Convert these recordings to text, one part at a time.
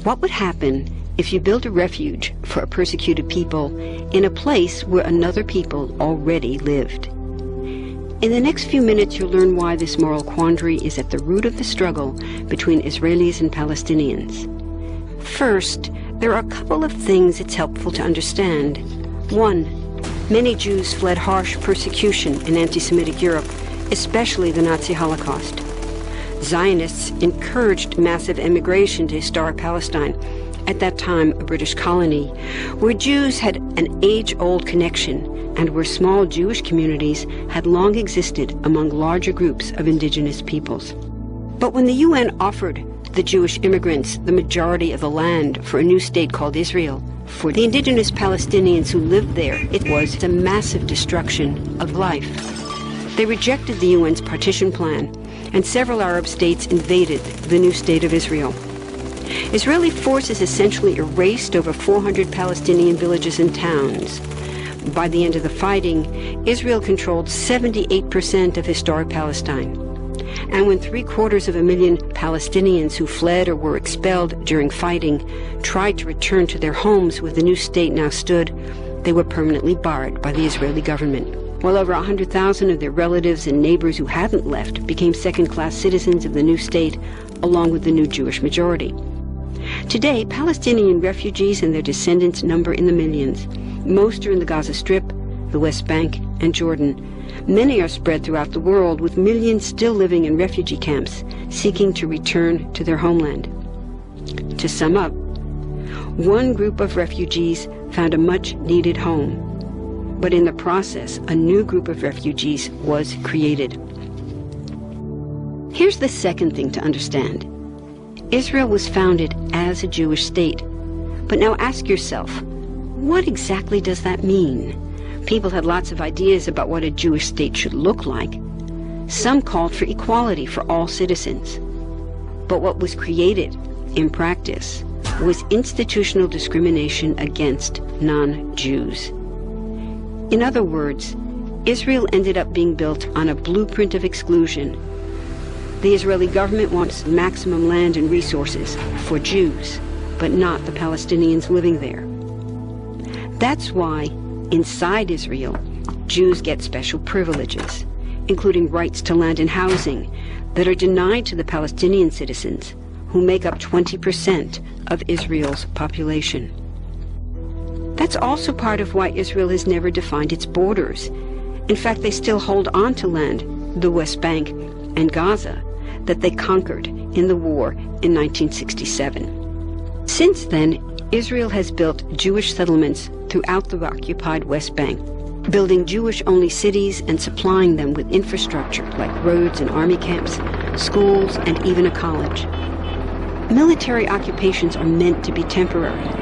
What would happen if you built a refuge for a persecuted people in a place where another people already lived? In the next few minutes, you'll learn why this moral quandary is at the root of the struggle between Israelis and Palestinians. First, there are a couple of things it's helpful to understand. One, many Jews fled harsh persecution in anti-Semitic Europe, especially the Nazi Holocaust. Zionists encouraged massive immigration to historic Palestine, at that time a British colony, where Jews had an age-old connection and where small Jewish communities had long existed among larger groups of indigenous peoples. But when the UN offered the Jewish immigrants the majority of the land for a new state called Israel, for the indigenous Palestinians who lived there, it was a massive destruction of life. They rejected the UN's partition plan, and several Arab states invaded the new state of Israel. Israeli forces essentially erased over 400 Palestinian villages and towns. By the end of the fighting, Israel controlled 78% of historic Palestine. And when 750,000 Palestinians who fled or were expelled during fighting tried to return to their homes where the new state now stood, they were permanently barred by the Israeli government. While over 100,000 of their relatives and neighbors who hadn't left became second-class citizens of the new state, along with the new Jewish majority. Today, Palestinian refugees and their descendants number in the millions. Most are in the Gaza Strip, the West Bank, and Jordan. Many are spread throughout the world, with millions still living in refugee camps, seeking to return to their homeland. To sum up, one group of refugees found a much-needed home, but in the process, a new group of refugees was created. Here's the second thing to understand. Israel was founded as a Jewish state. But now ask yourself, what exactly does that mean? People had lots of ideas about what a Jewish state should look like. Some called for equality for all citizens. But what was created, in practice, was institutional discrimination against non-Jews. In other words, Israel ended up being built on a blueprint of exclusion. The Israeli government wants maximum land and resources for Jews, but not the Palestinians living there. That's why, inside Israel, Jews get special privileges, including rights to land and housing, that are denied to the Palestinian citizens, who make up 20% of Israel's population. That's also part of why Israel has never defined its borders. In fact, they still hold on to land, the West Bank and Gaza, that they conquered in the war in 1967. Since then, Israel has built Jewish settlements throughout the occupied West Bank, building Jewish-only cities and supplying them with infrastructure like roads and army camps, schools, and even a college. Military occupations are meant to be temporary,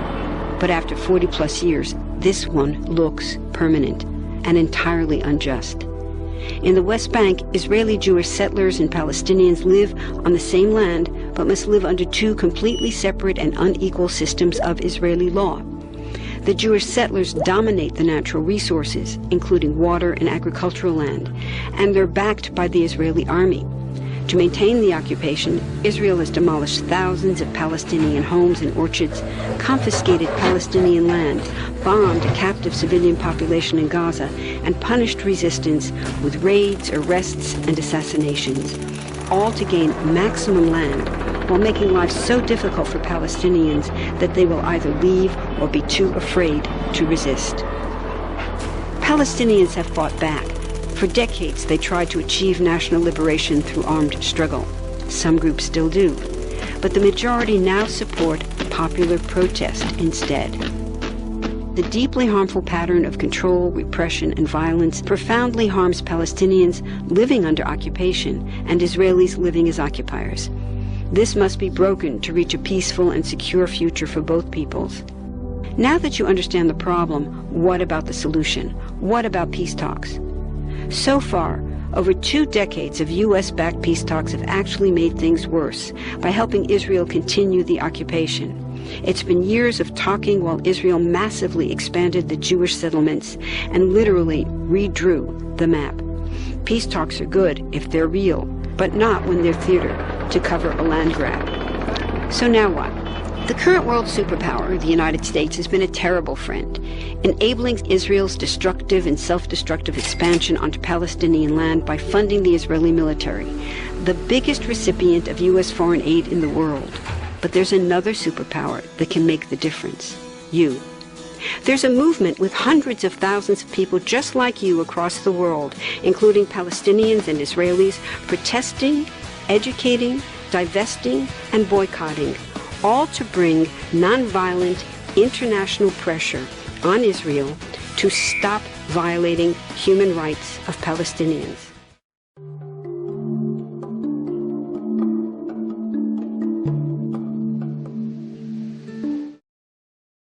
but after 40-plus years, this one looks permanent and entirely unjust. In the West Bank, Israeli Jewish settlers and Palestinians live on the same land, but must live under two completely separate and unequal systems of Israeli law. The Jewish settlers dominate the natural resources, including water and agricultural land, and they're backed by the Israeli army. To maintain the occupation, Israel has demolished thousands of Palestinian homes and orchards, confiscated Palestinian land, bombed a captive civilian population in Gaza, and punished resistance with raids, arrests, and assassinations, all to gain maximum land, while making life so difficult for Palestinians that they will either leave or be too afraid to resist. Palestinians have fought back. For decades, they tried to achieve national liberation through armed struggle. Some groups still do. But the majority now support popular protest instead. The deeply harmful pattern of control, repression, and violence profoundly harms Palestinians living under occupation and Israelis living as occupiers. This must be broken to reach a peaceful and secure future for both peoples. Now that you understand the problem, what about the solution? What about peace talks? So far, over 2 decades of U.S.-backed peace talks have actually made things worse by helping Israel continue the occupation. It's been years of talking while Israel massively expanded the Jewish settlements and literally redrew the map. Peace talks are good if they're real, but not when they're theater to cover a land grab. So now what? The current world superpower, the United States, has been a terrible friend, enabling Israel's destructive and self-destructive expansion onto Palestinian land by funding the Israeli military, the biggest recipient of U.S. foreign aid in the world. But there's another superpower that can make the difference: you. There's a movement with hundreds of thousands of people just like you across the world, including Palestinians and Israelis, protesting, educating, divesting, and boycotting, all to bring nonviolent international pressure on Israel to stop violating human rights of Palestinians.